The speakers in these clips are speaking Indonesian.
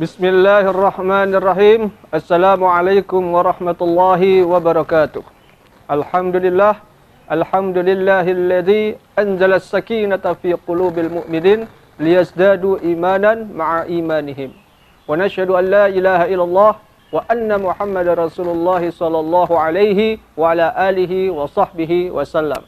Bismillahirrahmanirrahim. Assalamualaikum warahmatullahi wabarakatuh. Alhamdulillah. Alhamdulillahilladzi anzala as-sakinata fi qulubil mu'minin liyazdadu imanan ma'a imanihim. Wa nashhadu an la ilaha illallah wa anna Muhammadar Rasulullah sallallahu alaihi wa ala alihi wa sahbihi wasallam.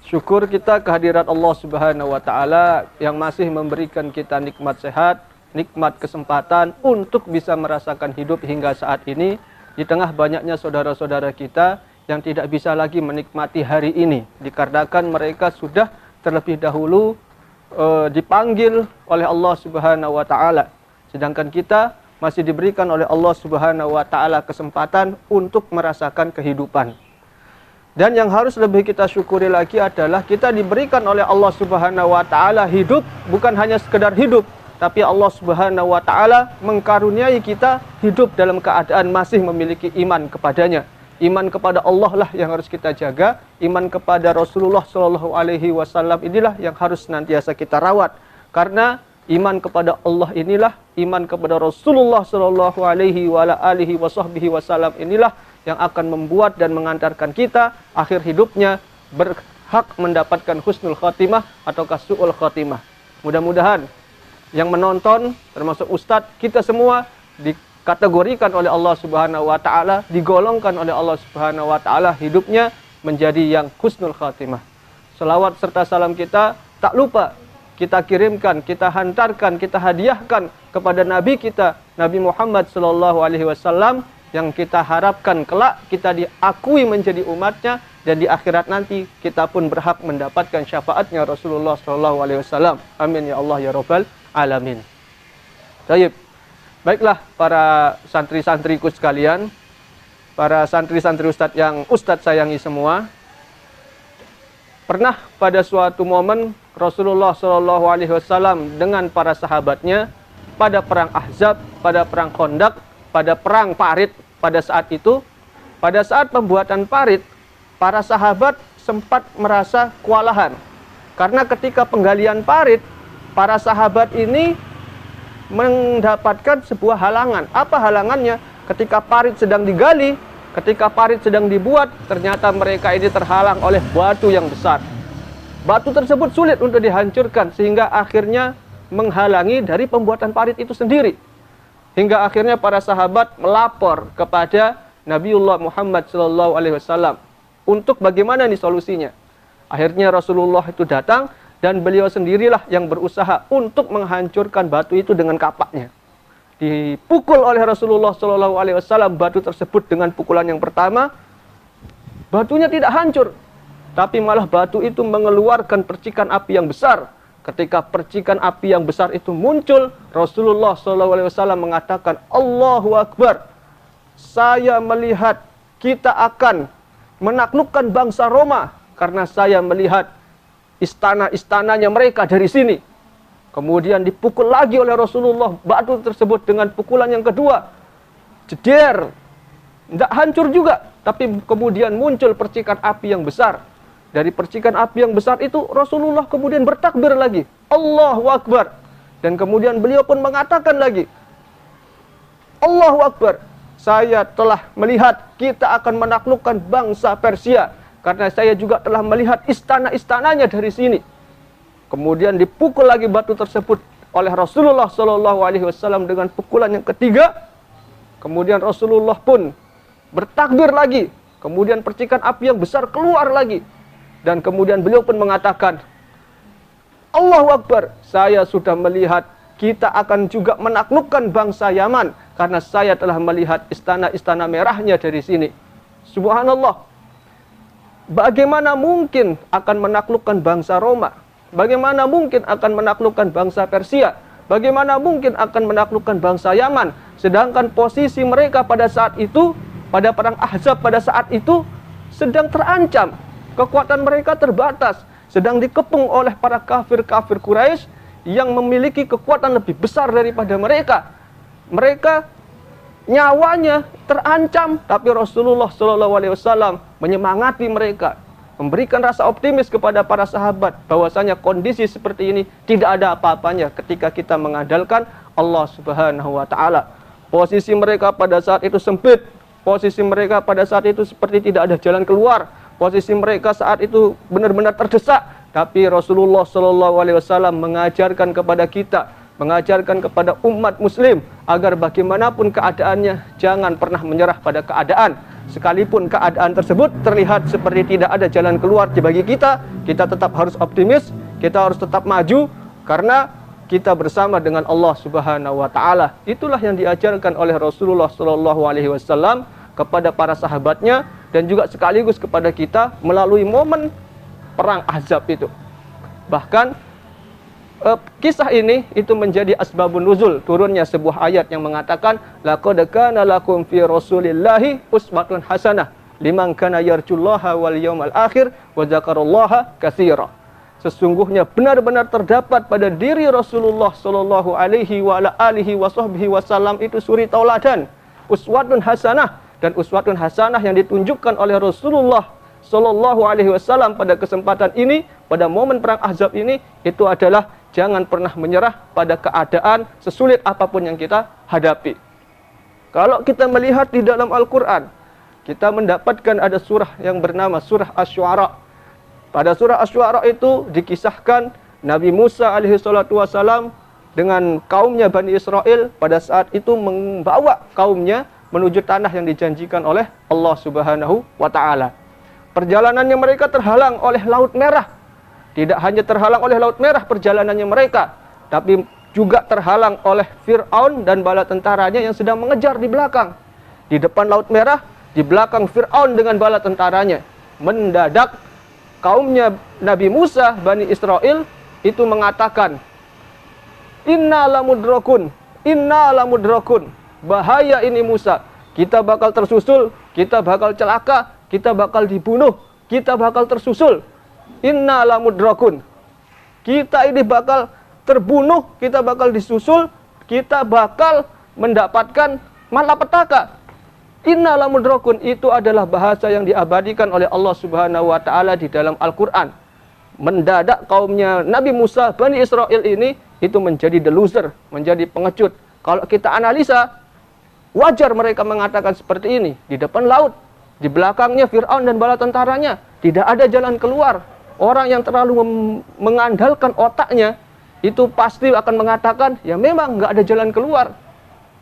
Syukur kita kehadirat Allah Subhanahu wa taala yang masih memberikan kita nikmat sehat, nikmat kesempatan untuk bisa merasakan hidup hingga saat ini di tengah banyaknya saudara-saudara kita yang tidak bisa lagi menikmati hari ini dikarenakan mereka sudah terlebih dahulu dipanggil oleh Allah Subhanahu wa taala, sedangkan kita masih diberikan oleh Allah Subhanahu wa taala kesempatan untuk merasakan kehidupan. Dan yang harus lebih kita syukuri lagi adalah kita diberikan oleh Allah Subhanahu wa taala hidup, bukan hanya sekedar hidup, tapi Allah Subhanahu wa taala mengkaruniai kita hidup dalam keadaan masih memiliki iman kepadanya. Iman kepada Allah lah yang harus kita jaga. Iman kepada Rasulullah Shallallahu alaihi wasallam inilah yang harus senantiasa kita rawat. Karena iman kepada Allah inilah, iman kepada Rasulullah Shallallahu alaihi wasallam inilah yang akan membuat dan mengantarkan kita akhir hidupnya berhak mendapatkan husnul khotimah atau su'ul khotimah. Mudah-mudahan yang menonton termasuk ustadz kita semua dikategorikan oleh Allah Subhanahu wa taala, digolongkan oleh Allah Subhanahu wa taala hidupnya menjadi yang husnul khatimah. Selawat serta salam kita tak lupa kita kirimkan, kita hantarkan, kita hadiahkan kepada nabi kita Nabi Muhammad sallallahu alaihi wasallam yang kita harapkan kelak kita diakui menjadi umatnya dan di akhirat nanti kita pun berhak mendapatkan syafaatnya Rasulullah sallallahu alaihi wasallam. Amin ya Allah ya rabbal alamin. Baik. Baiklah para santri-santriku sekalian, para santri-santri ustadz sayangi semua. Pernah pada suatu momen Rasulullah Shallallahu alaihi wasallam dengan para sahabatnya pada perang Ahzab, pada perang Khandaq, pada perang Parit pada saat itu, pada saat pembuatan parit, para sahabat sempat merasa kewalahan. Karena ketika penggalian parit, para sahabat ini mendapatkan sebuah halangan. Apa halangannya? Ketika parit sedang digali, ketika parit sedang dibuat, ternyata mereka ini terhalang oleh batu yang besar. Batu tersebut sulit untuk dihancurkan, sehingga akhirnya menghalangi dari pembuatan parit itu sendiri. Hingga akhirnya para sahabat melapor kepada Nabiullah Muhammad SAW untuk bagaimana nih solusinya. Akhirnya Rasulullah itu datang, dan beliau sendirilah yang berusaha untuk menghancurkan batu itu dengan kapaknya. Dipukul oleh Rasulullah SAW batu tersebut dengan pukulan yang pertama, batunya tidak hancur, tapi malah batu itu mengeluarkan percikan api yang besar. Ketika percikan api yang besar itu muncul, Rasulullah SAW mengatakan, Allahu Akbar, saya melihat kita akan menaklukkan bangsa Roma karena saya melihat istana-istananya mereka dari sini. Kemudian dipukul lagi oleh Rasulullah batu tersebut dengan pukulan yang kedua. Jeder. Tidak hancur juga, tapi kemudian muncul percikan api yang besar. Dari percikan api yang besar itu Rasulullah kemudian bertakbir lagi, Allahu Akbar. Dan kemudian beliau pun mengatakan lagi, Allahu Akbar, saya telah melihat kita akan menaklukkan bangsa Persia karena saya juga telah melihat istana-istananya dari sini. Kemudian dipukul lagi batu tersebut oleh Rasulullah SAW dengan pukulan yang ketiga. Kemudian Rasulullah pun bertakbir lagi. Kemudian percikan api yang besar keluar lagi. Dan kemudian beliau pun mengatakan, Allahu Akbar, saya sudah melihat kita akan juga menaklukkan bangsa Yaman karena saya telah melihat istana-istana merahnya dari sini. Subhanallah. Bagaimana mungkin akan menaklukkan bangsa Roma? Bagaimana mungkin akan menaklukkan bangsa Persia? Bagaimana mungkin akan menaklukkan bangsa Yaman? Sedangkan posisi mereka pada saat itu, pada perang Ahzab pada saat itu, sedang terancam. Kekuatan mereka terbatas, sedang dikepung oleh para kafir-kafir Quraisy yang memiliki kekuatan lebih besar daripada mereka. Mereka nyawanya terancam, tapi Rasulullah SAW menyemangati mereka, memberikan rasa optimis kepada para sahabat bahwasanya kondisi seperti ini tidak ada apa-apanya ketika kita mengandalkan Allah Subhanahu wa taala. Posisi mereka pada saat itu sempit, posisi mereka pada saat itu seperti tidak ada jalan keluar, posisi mereka saat itu benar-benar terdesak, tapi Rasulullah Shallallahu alaihi wasallam mengajarkan kepada kita, mengajarkan kepada umat muslim agar bagaimanapun keadaannya jangan pernah menyerah pada keadaan. Sekalipun keadaan tersebut terlihat seperti tidak ada jalan keluar bagi kita, kita tetap harus optimis, kita harus tetap maju karena kita bersama dengan Allah Subhanahu wa taala. Itulah yang diajarkan oleh Rasulullah Shallallahu alaihi wasallam kepada para sahabatnya dan juga sekaligus kepada kita melalui momen perang Ahzab itu. Bahkan kisah ini itu menjadi asbabun nuzul turunnya sebuah ayat yang mengatakan laqad kana lakum fi rasulillahi uswatun hasanah liman kana yarjullaha wal yawmal akhir wa dzakarallaha katsira. Sesungguhnya benar-benar terdapat pada diri Rasulullah sallallahu alaihi wa ala alihi wasallam itu suri tauladan, uswatun hasanah, dan uswatun hasanah yang ditunjukkan oleh Rasulullah sallallahu alaihi wasallam pada kesempatan ini, pada momen perang Ahzab ini, itu adalah jangan pernah menyerah pada keadaan sesulit apapun yang kita hadapi. Kalau kita melihat di dalam Al-Quran, kita mendapatkan ada surah yang bernama surah Asy-Syu'ara. Pada surah Asy-Syu'ara itu dikisahkan Nabi Musa alaihi salatu wasalam dengan kaumnya Bani Israel pada saat itu membawa kaumnya menuju tanah yang dijanjikan oleh Allah Subhanahu wa taala. Perjalanannya mereka terhalang oleh Laut Merah. Tidak hanya terhalang oleh Laut Merah perjalanannya mereka, tapi juga terhalang oleh Fir'aun dan bala tentaranya yang sedang mengejar di belakang. Di depan Laut Merah, di belakang Fir'aun dengan bala tentaranya. Mendadak kaumnya Nabi Musa, Bani Israel, itu mengatakan, Inna lamudrakun, bahaya ini Musa, kita bakal tersusul, kita bakal celaka, kita bakal dibunuh, kita bakal tersusul. Inna lamudrakun, kita ini bakal terbunuh, kita bakal disusul, kita bakal mendapatkan malapetaka. Inna lamudrakun itu adalah bahasa yang diabadikan oleh Allah Subhanahu wa taala di dalam Al-Qur'an. Mendadak kaumnya Nabi Musa, Bani Israel ini itu menjadi deluser, menjadi pengecut. Kalau kita analisa, wajar mereka mengatakan seperti ini. Di depan laut, di belakangnya Fir'aun dan bala tentaranya, tidak ada jalan keluar. Orang yang terlalu mengandalkan otaknya itu pasti akan mengatakan, ya memang nggak ada jalan keluar.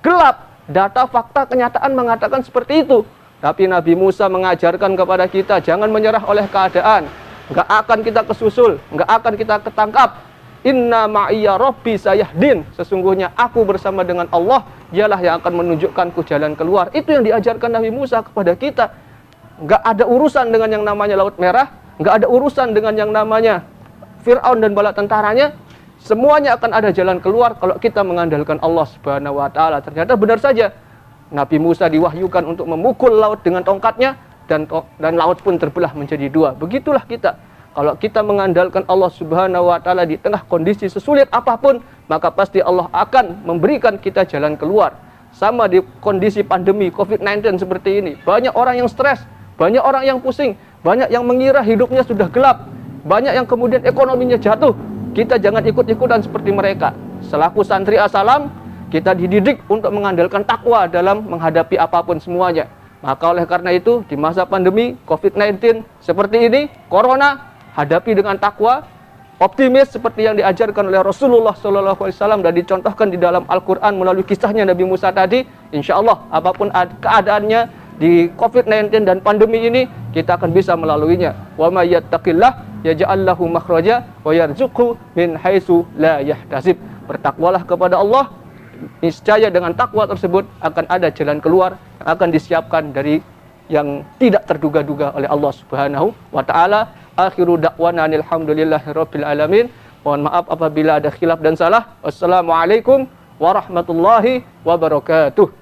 Gelap, data, fakta, kenyataan mengatakan seperti itu. Tapi Nabi Musa mengajarkan kepada kita, jangan menyerah oleh keadaan. Nggak akan kita kesusul, nggak akan kita ketangkap. Inna ma'iyya rabbi sayahdin. Sesungguhnya aku bersama dengan Allah, dialah yang akan menunjukkanku jalan keluar. Itu yang diajarkan Nabi Musa kepada kita. Nggak ada urusan dengan yang namanya Laut Merah, nggak ada urusan dengan yang namanya Fir'aun dan bala tentaranya. Semuanya akan ada jalan keluar kalau kita mengandalkan Allah Subhanahu wa taala. Ternyata benar saja, Nabi Musa diwahyukan untuk memukul laut dengan tongkatnya, dan laut pun terbelah menjadi dua. Begitulah kita. Kalau kita mengandalkan Allah Subhanahu wa taala di tengah kondisi sesulit apapun, maka pasti Allah akan memberikan kita jalan keluar. Sama di kondisi pandemi COVID-19 seperti ini. Banyak orang yang stres, banyak orang yang pusing, banyak yang mengira hidupnya sudah gelap, banyak yang kemudian ekonominya jatuh. Kita jangan ikut-ikutan seperti mereka. Selaku santri As-Salam, kita dididik untuk mengandalkan takwa dalam menghadapi apapun semuanya. Maka oleh karena itu, di masa pandemi COVID-19 seperti ini, Corona, hadapi dengan takwa, optimis seperti yang diajarkan oleh Rasulullah SAW dan dicontohkan di dalam Al-Quran melalui kisahnya Nabi Musa tadi. Insya Allah, apapun keadaannya di COVID-19 dan pandemi ini, kita akan bisa melaluinya. Wa may yattaqillah yaj'al lahu makhraja wa yarzuqhu min haitsu la yahtasib. Bertakwalah kepada Allah, niscaya dengan takwa tersebut akan ada jalan keluar yang akan disiapkan dari yang tidak terduga-duga oleh Allah Subhanahu wa taala. Akhiru da'wana alhamdulillahirabbil alamin. Mohon maaf apabila ada khilaf dan salah. Wassalamualaikum warahmatullahi wabarakatuh.